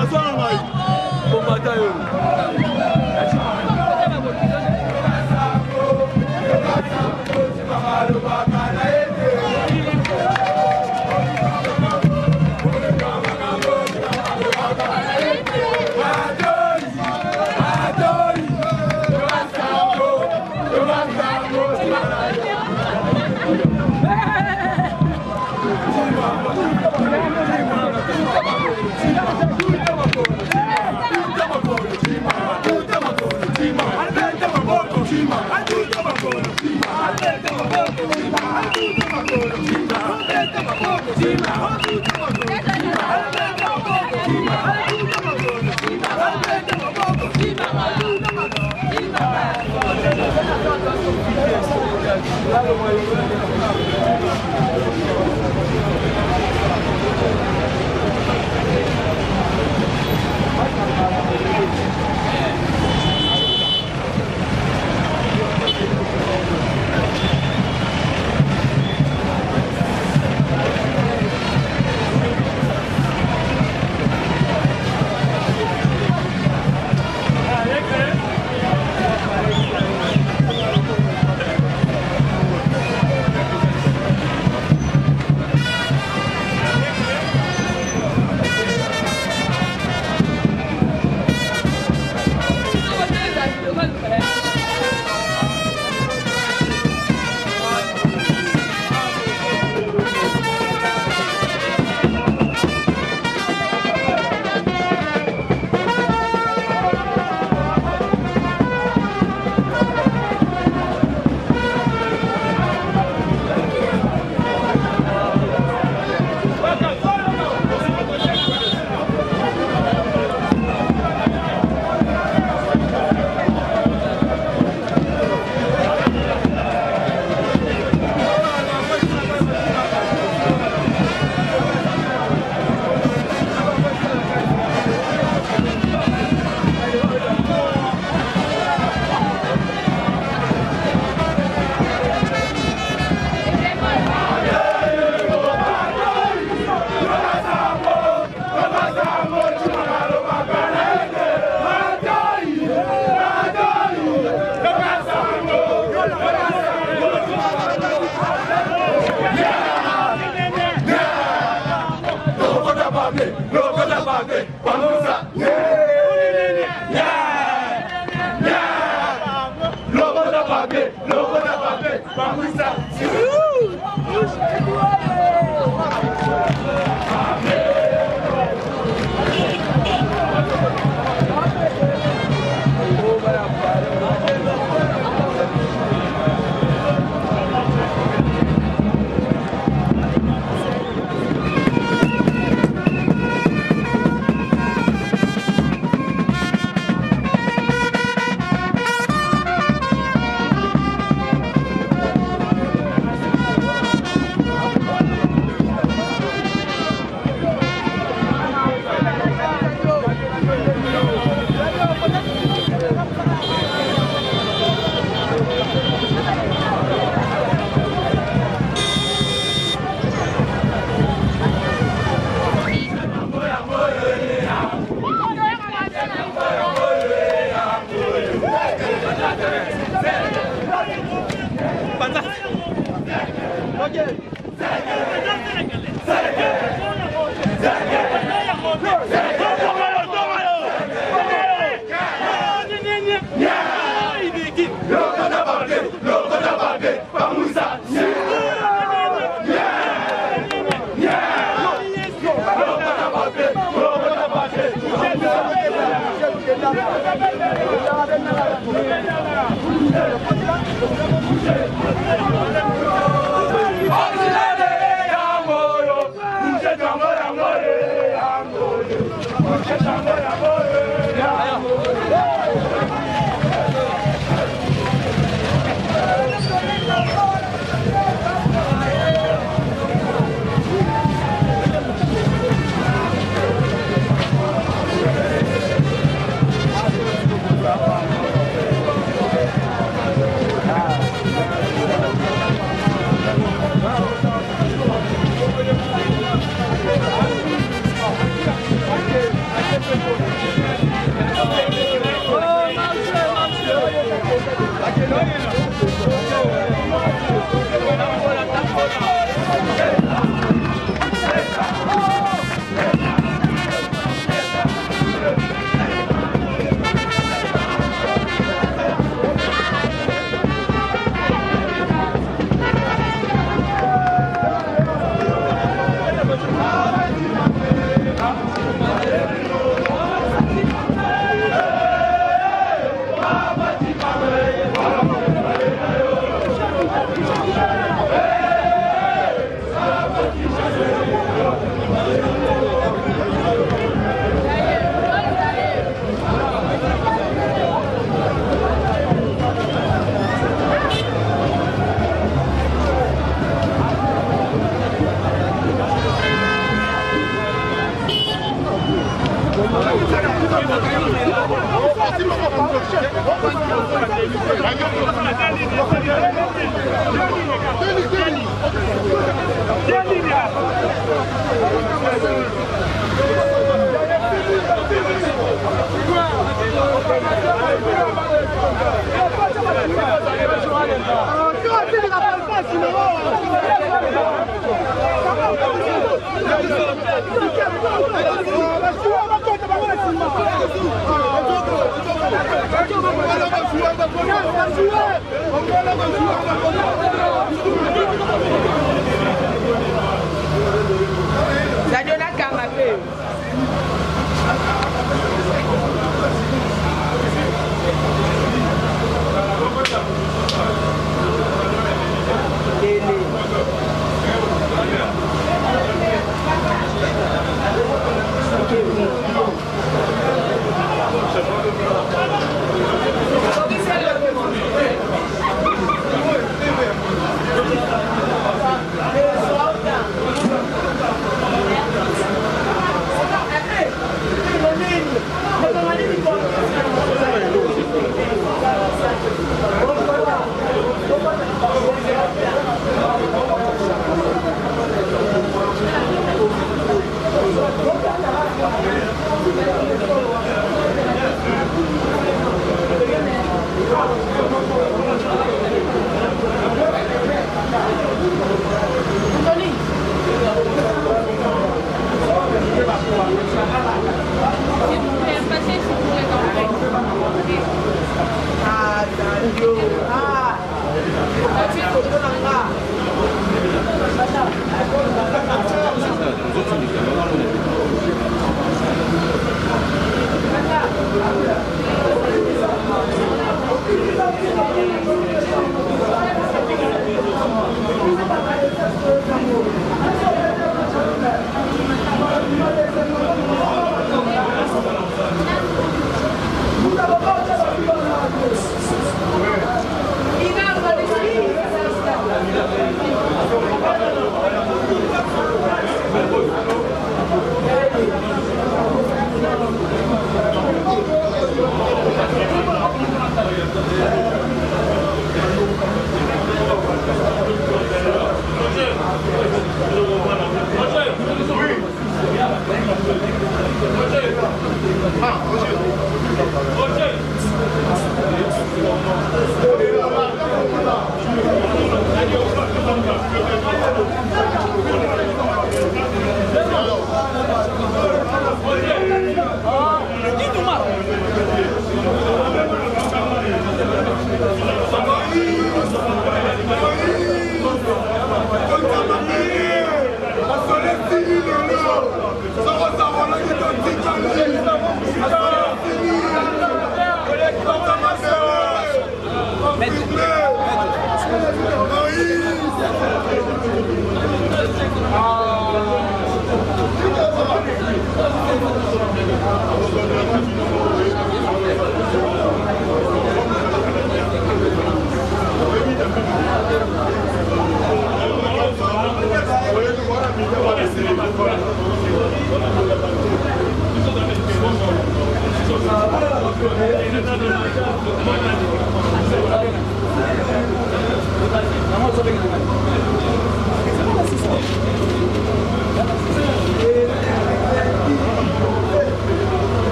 T'assois mal. Bon bataille.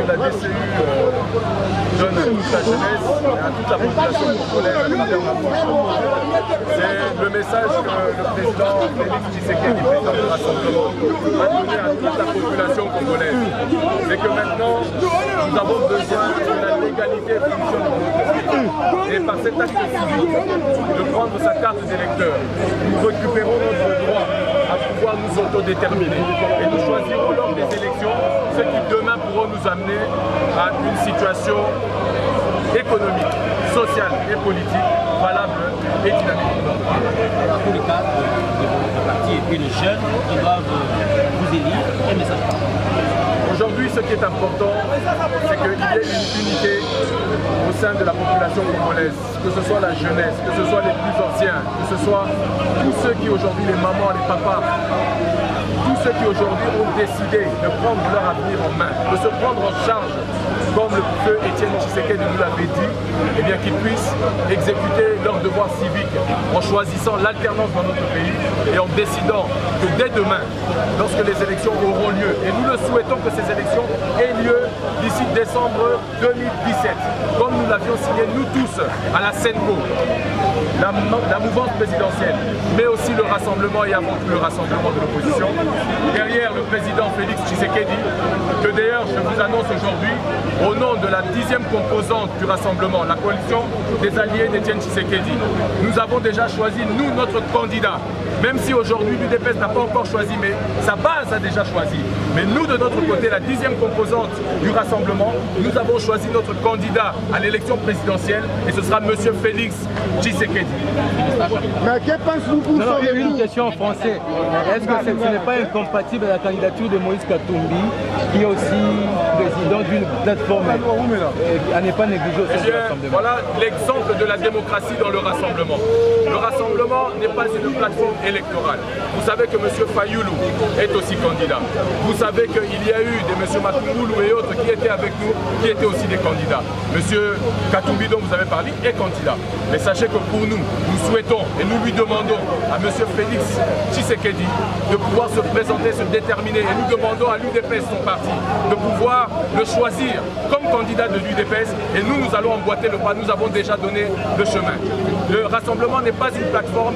la DCU donne à toute la jeunesse et à toute la population congolaise à travers la bouche. C'est le message que le président Félix Tshisekedi, président du Rassemblement, a donné à toute la population congolaise. C'est que maintenant, nous avons besoin de la légalité fonctionne dans notre pays. Et par cet acte civique, de prendre sa carte d'électeur, nous récupérons notre droit à pouvoir nous autodéterminer. Et nous choisirons lors des élections ce qui demain pourront nous amener à une situation économique, sociale et politique valable et dynamique. Dans tous les cas, le parti et puis les jeunes qui doivent vous élire, quel message? Aujourd'hui, ce qui est important, c'est qu'il y ait une unité au sein de la population congolaise, que ce soit la jeunesse, que ce soit les plus anciens, que ce soit tous ceux qui aujourd'hui, les mamans, les papas, tous ceux qui aujourd'hui ont décidé de prendre leur avenir en main, de se prendre en charge, comme le feu Étienne Tshisekedi nous l'avait dit, eh bien qu'ils puissent exécuter leur devoir civique en choisissant l'alternance dans notre pays et en décidant que dès demain, lorsque les élections auront lieu, et nous le souhaitons que ces élections aient lieu d'ici décembre 2017, comme nous l'avions signé nous tous à la Senco, la mouvance présidentielle, mais aussi le rassemblement et avant tout le rassemblement de l'opposition, derrière le président Félix Tshisekedi, que d'ailleurs je vous annonce aujourd'hui, au nom de la 10e composante du rassemblement, la coalition des alliés d'Étienne Tshisekedi, nous avons déjà choisi, nous, notre candidat. Même si aujourd'hui l'UDPS n'a pas encore choisi, mais sa base a déjà choisi. Mais nous, de notre côté, la 10e composante du rassemblement, nous avons choisi notre candidat à l'élection présidentielle et ce sera M. Félix Tshisekedi. Mais que pensez-vous pour ça? Une question en français. Est-ce que ce n'est pas incompatible avec la candidature de Moïse Katumbi, qui est aussi président d'une plateforme à ne pas négliger au sein du rassemblement? Voilà l'exemple de la démocratie dans le rassemblement. Le rassemblement n'est pas une plateforme électorale. Vous savez que M. Fayoulou est aussi candidat. Vous savez qu'il y a eu des M. Matungoulou et autres qui étaient avec nous, qui étaient aussi des candidats. M. Katumbi dont vous avez parlé est candidat. Mais sachez que pour nous, nous souhaitons et nous lui demandons à M. Félix Tshisekedi de pouvoir se présenter, se déterminer. Et nous demandons à l'UDPS, son parti, de pouvoir le choisir comme candidat de l'UDPS. Et nous allons emboîter le pas. Nous avons déjà donné le chemin. Le rassemblement n'est pas une plateforme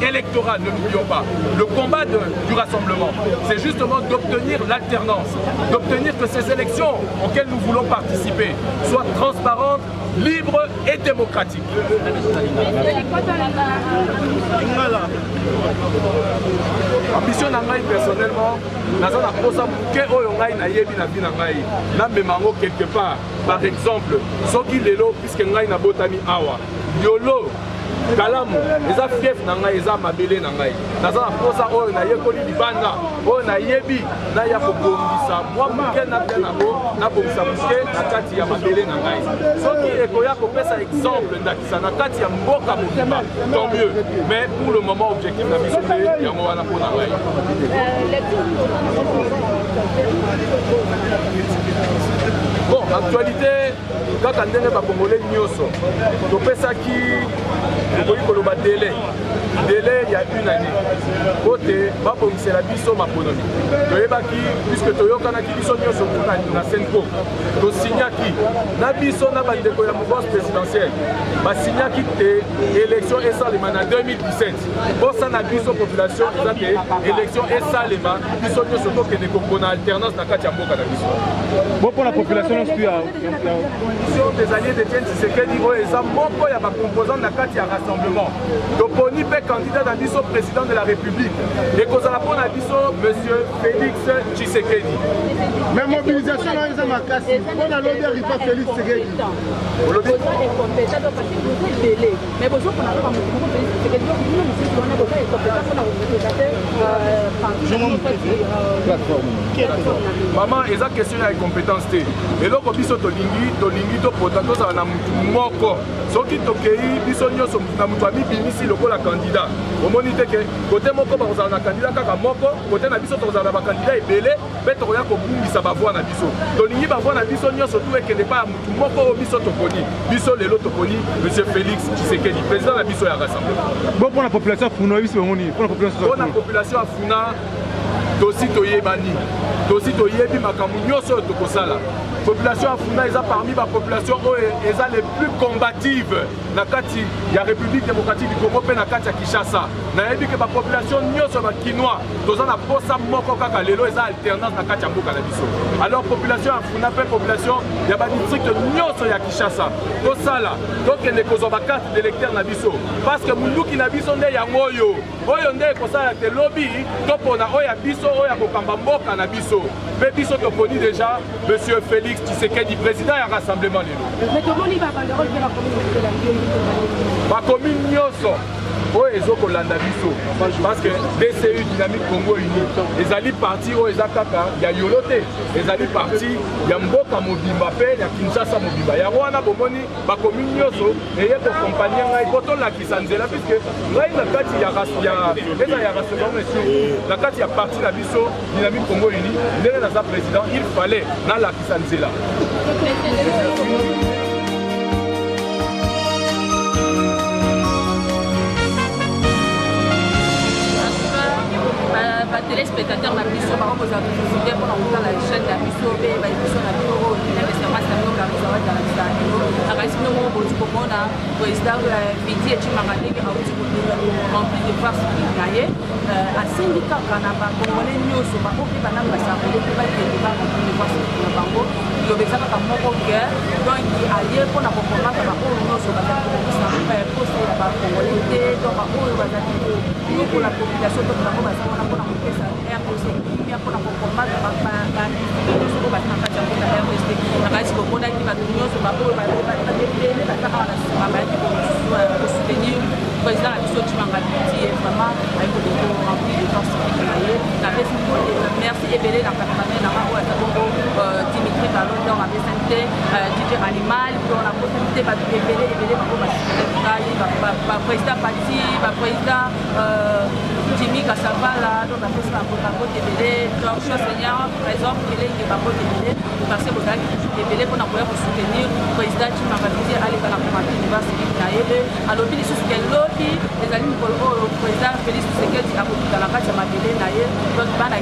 électorale, ne l'oublions pas. Le combat du rassemblement, c'est justement d'obtenir l'alternance, d'obtenir que ces élections auxquelles nous voulons participer soient transparentes, libres et démocratiques. Ambition na ngai personnellement, naza na kosa ke oyo ngai na yebi na vie na ngai, na memango quelque part. Par exemple, soki lelo puisque ngai na botami awa, yolo kalamu eza fief na ngai, eza mabele na ngai. Naza na kosa oyo na yekoli libanda, oyo na yebi na ya kobongisa mwa muke na bia nango, na bongisa muke na kati ya mabele na ngai. Soki ekoya kopesa exemple ndakisa na kati ya mboka mobimba, tant mieux. Mais pour le moment, objectif na biso te yango wana mpo na ngai. Bon, actualité, kaka ndenge bakongolais nyonso topesaki tokoki koloba délai il y a une année kote babongisela biso maponomi toyebaki puisque toyokanaki biso nyonso na Senco tosignaki na biso na bandeko ya mouvance présidentielle basignaki te élection esalema na 2017 posa na biso population eza te élection esalema biso nyonso tokende kopona alternance na kati ya mboka na biso. Bon, pour la population, des alliés d'Étienne Tshisekedi oyo eza moko ya bacomposant na kati ya rassemblement toponi mpe candidat na biso président de la République ekozala mpo na biso monsieur Félix Tshisekedi. Mais mobilisation là eza makasi mpo na lobi arriva Félix Tshisekedi olobi maman eza question ya incompétence te eloko biso tolingi topota tozala na mutu moko soki tokei biso nyonso na mutu amibimisi lokola candidat omoni te ke kote moko bakozala na candidat kaka moko kote na biso tokozala na bacandidat ebele mpe tokoya kobumbisa bavoi na biso tolingi bavoi na biso nyonso tu ekende pa ya mutu moko oyo biso toponi biso lelo toponi monsieur Félix Tshisekedi président na biso ya rassemblement. Bon, pour la population funa, pour la population afuna tosi toyebani tosi toyebi makambo nyonso tokosala. Population afunda eza parmi ba population oyo eza les plus combatives na kati ya République démocratique du Congo pe na kati ya Kinshasa. Nayebi ke ba population nyonso ba kinois toza na posa moko kaka lelo eza alternance na kati ya mboka na biso. Alors population afunda pe population ya ba district nyonso ya Kinshasa tosala tokende kozwa ba carte d'électeur na biso parce que munduki na biso nde yango oyo nde ekosala te lobi topona oyo ya biso oyo ya kokamba mboka na biso pe biso toponi déjà Monsieur Félix Tshisekedi, président du Rassemblement. Mais comment il va parler de la communauté de la commune Nyoso, parce que DCU Dynamique Congo Uni, les alliés partis au Ezakaka, il y a Yolote, les alliés partis, il y a Mboka Mobimba, il y a Kinshasa Mobimba, il y a Rwanda Bomoni, la commune Nyoso, et il y a des compagnons, il y a la Kisanzela, puisque là, il y a la carte, il y a parti la Bisso, Dynamique Congo Uni, il est dans sa président, il fallait dans la Kisanzela. téléspectateurs na biso bango kozala visite mpona kotala chaîne ya biso mpe babiso na bino investirement na bino karizawadi ya bisango nakanisi bino moko boti komona président vidi etimaka ndenge auti rempli de farce na ye asengi kaka na bakongole nyonso baoki bananga basangolo mpe bakende barempli de farce na bango liloba eza kaka moko ke donc aye mpona kokomaka baoyo nyonso bazali kokokisa poste ya bakongole te to baoyo bazali koyokola population to bango bazangana mpona kopesa RDC kimia mpona kokomaka nyonso oyo bazali na kati ya mboka ya RDC nakanisi komonaki bato nyonso baoyo babele bazaka na nsima bayaki kosoutenir président na biso timanga biti vraiment ayiko rempli de force na ye napesi merci ebele na partenaire nanga oyo aza bongo Dimitri Kalonda apesani te DJ Animal mpo nakosani te bato ebele bango basikelaki ngai baprésident Pati baprésident Jimmy Kassavala donc bapesi bango ebele donc chose seigneur par exemple elenge bango ebele parce que bozalaki ebele mpona koya kosoutenir président timanga biti aleka na komati université na ye alobi lisusu ke lobi ezali mikolo oyo président Félix Tshisekedi akokita na kati ya mabele na ye donc bana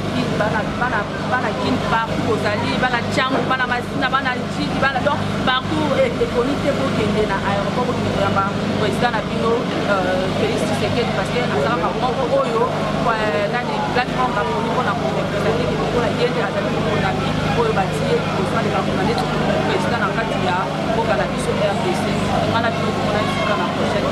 kini partout ozali bana tiango bana masina bana njidi bana donc partout ekoni te bokende na aéroport bokende yamba président na bino Félix Tshisekedi parce que azalaka moko oyo nani plateforme baponi mpona korepresente kekokola ye nde azali mokonami oyo batie besoin de bakona neti président na kati ya mboka na biso RDC ngana bino komona esika na prochaine